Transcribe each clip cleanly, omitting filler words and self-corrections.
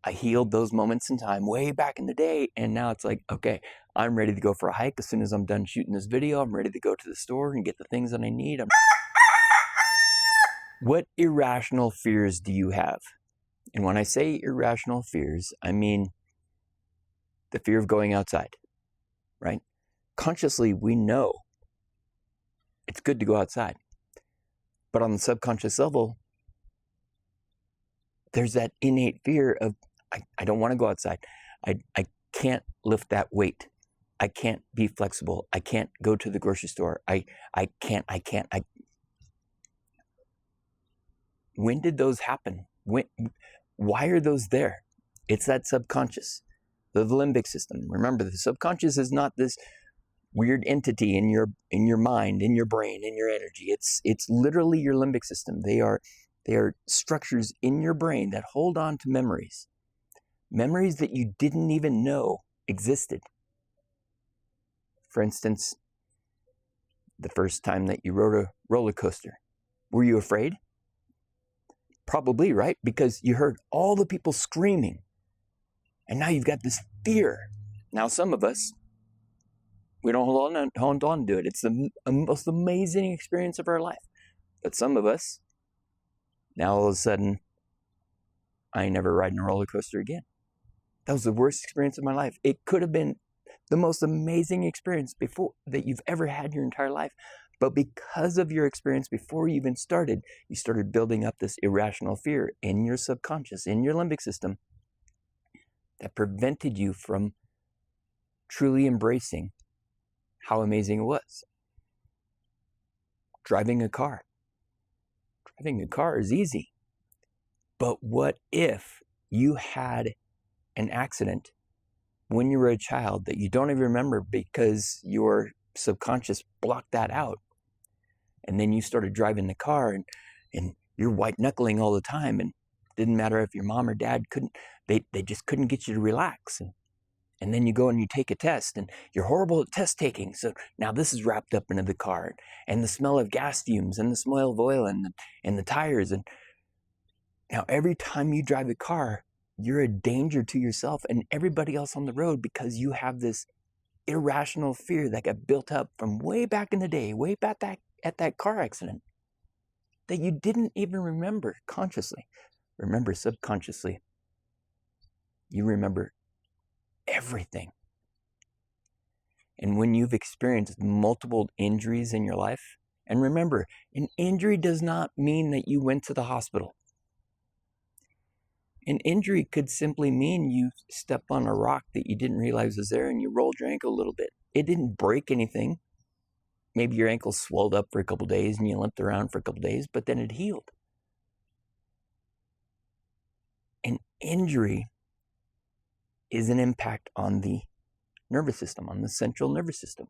I healed those moments in time way back in the day, and now it's like, okay, I'm ready to go for a hike. As soon as I'm done shooting this video, I'm ready to go to the store and get the things that I need. What irrational fears do you have? And when I say irrational fears, I mean the fear of going outside, right? Consciously, we know it's good to go outside. But on the subconscious level, there's that innate fear of, I don't want to go outside. I can't lift that weight. I can't be flexible. I can't go to the grocery store. I can't. When did those happen? Why are those there? It's that subconscious, the limbic system. Remember, the subconscious is not this weird entity in your mind, in your brain, in your energy. It's literally your limbic system. They are structures in your brain that hold on to memories that you didn't even know existed. For instance, the first time that you rode a roller coaster, were you afraid? Probably, right? Because you heard all the people screaming, and now you've got this fear. Now, some of us, we don't hold on to it. It's the most amazing experience of our life. But some of us, now all of a sudden, I ain't never riding a roller coaster again. That was the worst experience of my life. It could have been the most amazing experience before that you've ever had in your entire life. But because of your experience before you even started, you started building up this irrational fear in your subconscious, in your limbic system, that prevented you from truly embracing how amazing it was. Driving a car. Driving a car is easy. But what if you had an accident when you were a child that you don't even remember because your subconscious blocked that out? And then you started driving the car and you're white knuckling all the time, and it didn't matter if your mom or dad couldn't, they just couldn't get you to relax. And then you go and you take a test and you're horrible at test taking. So now this is wrapped up into the car, and the smell of gas fumes and the smell of oil and the tires. And now every time you drive the car, you're a danger to yourself and everybody else on the road because you have this irrational fear that got built up from way back in the day, way back at that car accident, that you didn't even remember consciously. Remember subconsciously. You remember everything. And when you've experienced multiple injuries in your life, and remember, an injury does not mean that you went to the hospital. An injury could simply mean you stepped on a rock that you didn't realize was there and you rolled your ankle a little bit. It didn't break anything. Maybe your ankle swelled up for a couple days and you limped around for a couple days, but then it healed. An injury is an impact on the nervous system, on the central nervous system.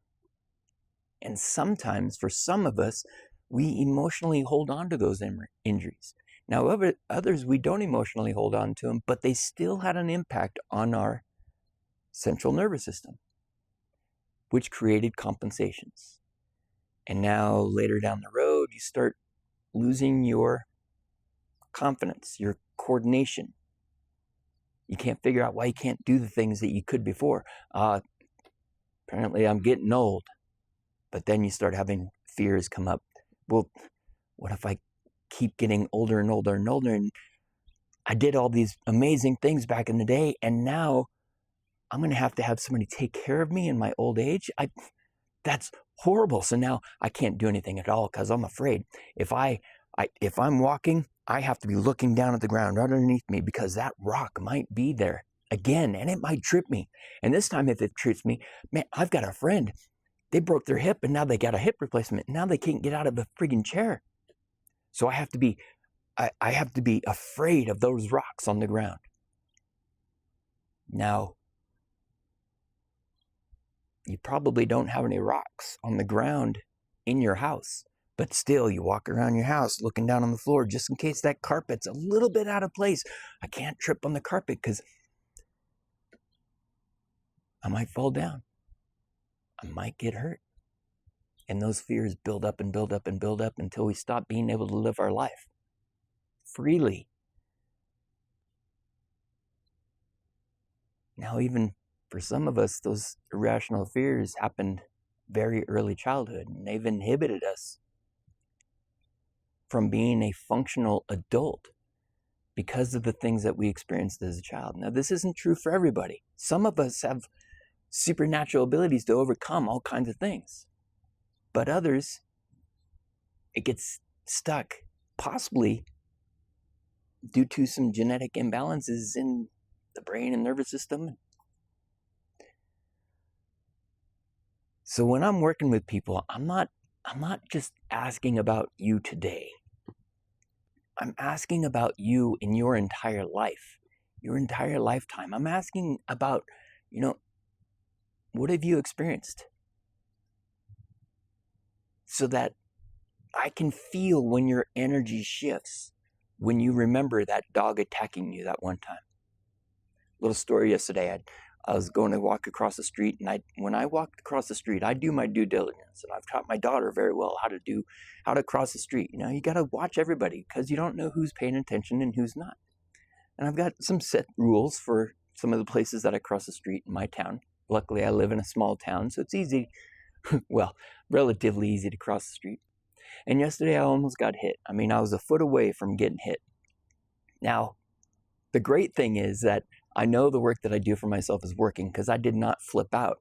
And sometimes, for some of us, we emotionally hold on to those injuries. Now, others, we don't emotionally hold on to them, but they still had an impact on our central nervous system, which created compensations. And now, later down the road, you start losing your confidence, your coordination. You can't figure out why you can't do the things that you could before. Apparently, I'm getting old. But then you start having fears come up. Well, what if I keep getting older and older and older, and I did all these amazing things back in the day, and now I'm going to have somebody take care of me in my old age? That's horrible. So now I can't do anything at all because I'm afraid. If I'm walking, I have to be looking down at the ground right underneath me because that rock might be there again, and it might trip me. And this time, if it trips me, man, I've got a friend. They broke their hip, and now they got a hip replacement. Now they can't get out of a friggin' chair. So I have to be afraid of those rocks on the ground. Now, you probably don't have any rocks on the ground in your house, but still you walk around your house looking down on the floor just in case that carpet's a little bit out of place. I can't trip on the carpet because I might fall down. I might get hurt. And those fears build up and build up and build up until we stop being able to live our life freely. Now, even for some of us, those irrational fears happened very early childhood, and they've inhibited us from being a functional adult because of the things that we experienced as a child. Now, this isn't true for everybody. Some of us have supernatural abilities to overcome all kinds of things, but others, it gets stuck, possibly due to some genetic imbalances in the brain and nervous system. So when I'm working with people, I'm not just asking about you today. I'm asking about you in your entire life, your entire lifetime. I'm asking about, what have you experienced? So that I can feel when your energy shifts, when you remember that dog attacking you that one time. Little story yesterday, I was going to walk across the street, and when I walked across the street, I do my due diligence, and I've taught my daughter very well how to cross the street. You got to watch everybody because you don't know who's paying attention and who's not. And I've got some set rules for some of the places that I cross the street in my town. Luckily, I live in a small town, so it's easy, well, relatively easy to cross the street. And yesterday, I almost got hit. I was a foot away from getting hit. Now, the great thing is that I know the work that I do for myself is working because I did not flip out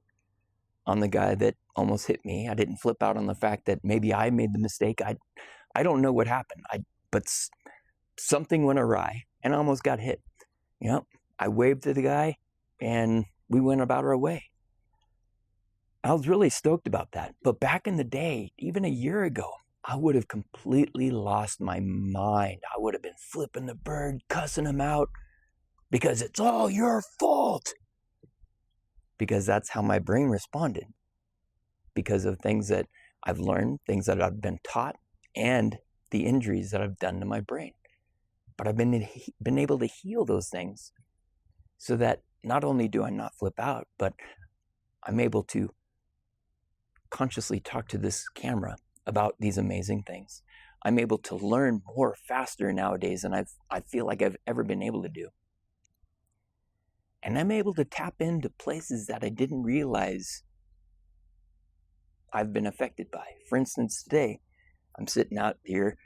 on the guy that almost hit me. I didn't flip out on the fact that maybe I made the mistake. I don't know what happened. But something went awry and I almost got hit. I waved to the guy and we went about our way. I was really stoked about that. But back in the day, even a year ago, I would have completely lost my mind. I would have been flipping the bird, cussing him out, because it's all your fault. Because that's how my brain responded. Because of things that I've learned, things that I've been taught, and the injuries that I've done to my brain. But I've been able to heal those things so that not only do I not flip out, but I'm able to consciously talk to this camera about these amazing things. I'm able to learn more faster nowadays than I feel like I've ever been able to do. And I'm able to tap into places that I didn't realize I've been affected by. For instance, today, I'm sitting out here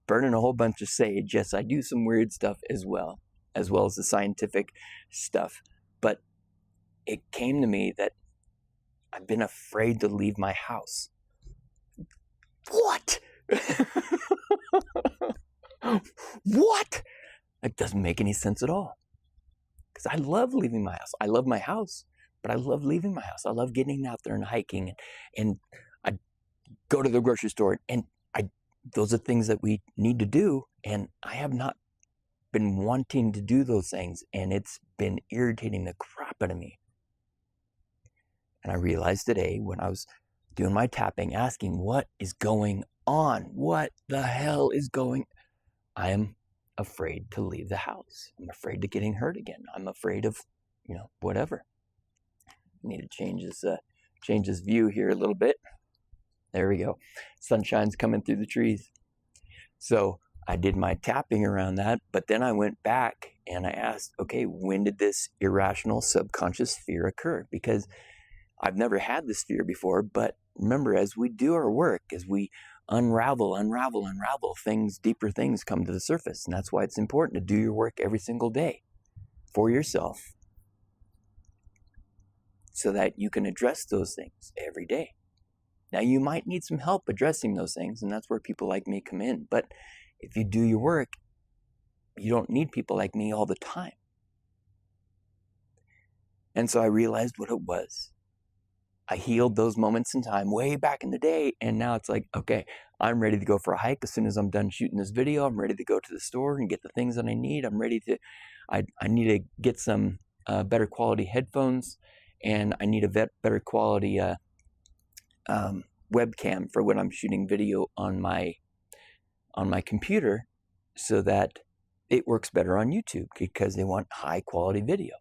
burning a whole bunch of sage. Yes, I do some weird stuff as well as the scientific stuff. But it came to me that I've been afraid to leave my house. What? What? That doesn't make any sense at all. Because I love leaving my house. I love my house, but I love leaving my house. I love getting out there and hiking, and I go to the grocery store, and those are things that we need to do, and I have not been wanting to do those things, and it's been irritating the crap out of me. And I realized today when I was doing my tapping, asking what is going on, what the hell is going on? I am afraid to leave the house. I'm afraid of getting hurt again. I'm afraid of, whatever. I need to change this view here a little bit. There we go. Sunshine's coming through the trees. So I did my tapping around that, but then I went back and I asked, okay, when did this irrational subconscious fear occur? Because I've never had this fear before, but remember, as we do our work, as we unravel, things, deeper things come to the surface. And that's why it's important to do your work every single day for yourself so that you can address those things every day. Now, you might need some help addressing those things, and that's where people like me come in. But if you do your work, you don't need people like me all the time. And so I realized what it was. I healed those moments in time way back in the day, and now it's like, okay, I'm ready to go for a hike. As soon as I'm done shooting this video, I'm ready to go to the store and get the things that I need. I need to get some better quality headphones, and I need a better quality webcam for when I'm shooting video on my computer, so that it works better on YouTube because they want high quality video.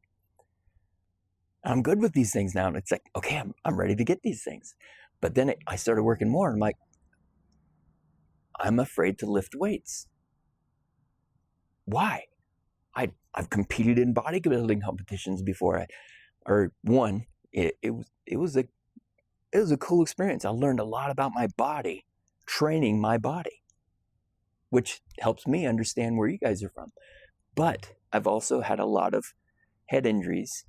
I'm good with these things now, and it's like, okay, I'm ready to get these things. But then I started working more, and I'm like, I'm afraid to lift weights. Why? I've competed in bodybuilding competitions before. It was a cool experience. I learned a lot about my body, training my body, which helps me understand where you guys are from. But I've also had a lot of head injuries,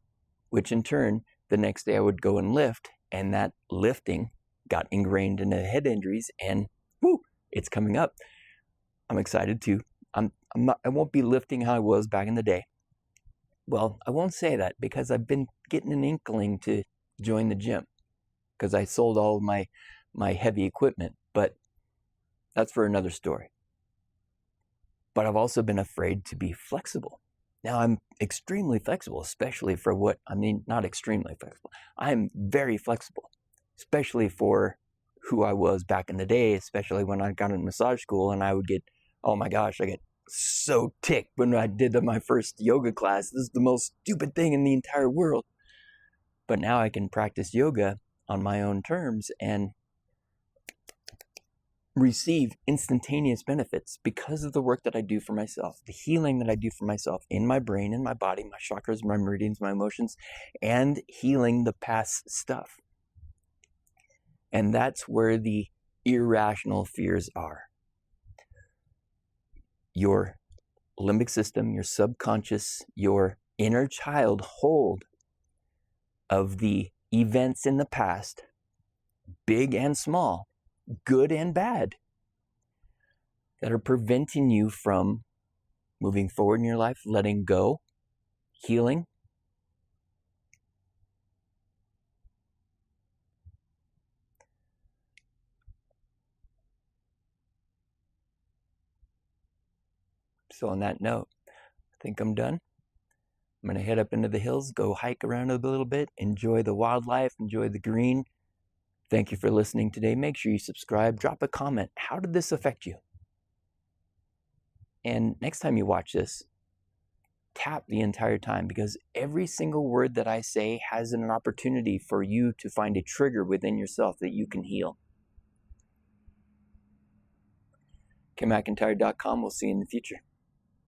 which in turn, the next day I would go and lift, and that lifting got ingrained into head injuries, and it's coming up. I'm excited to. I won't be lifting how I was back in the day. Well, I won't say that because I've been getting an inkling to join the gym because I sold all of my heavy equipment, but that's for another story. But I've also been afraid to be flexible. Now I'm extremely flexible, especially for not extremely flexible. I'm very flexible, especially for who I was back in the day, especially when I got in massage school and I would get, oh my gosh, I get so ticked when I did my first yoga class. This is the most stupid thing in the entire world. But now I can practice yoga on my own terms and receive instantaneous benefits because of the work that I do for myself, the healing that I do for myself in my brain, in my body, my chakras, my meridians, my emotions, and healing the past stuff. And that's where the irrational fears are. Your limbic system, your subconscious, your inner child hold of the events in the past, big and small, good and bad, that are preventing you from moving forward in your life, letting go, healing. So on that note, I think I'm done. I'm going to head up into the hills, go hike around a little bit, enjoy the wildlife, enjoy the green. Thank you for listening today. Make sure you subscribe, drop a comment. How did this affect you? And next time you watch this, tap the entire time, because every single word that I say has an opportunity for you to find a trigger within yourself that you can heal. KimMcIntyre.com. We'll see you in the future.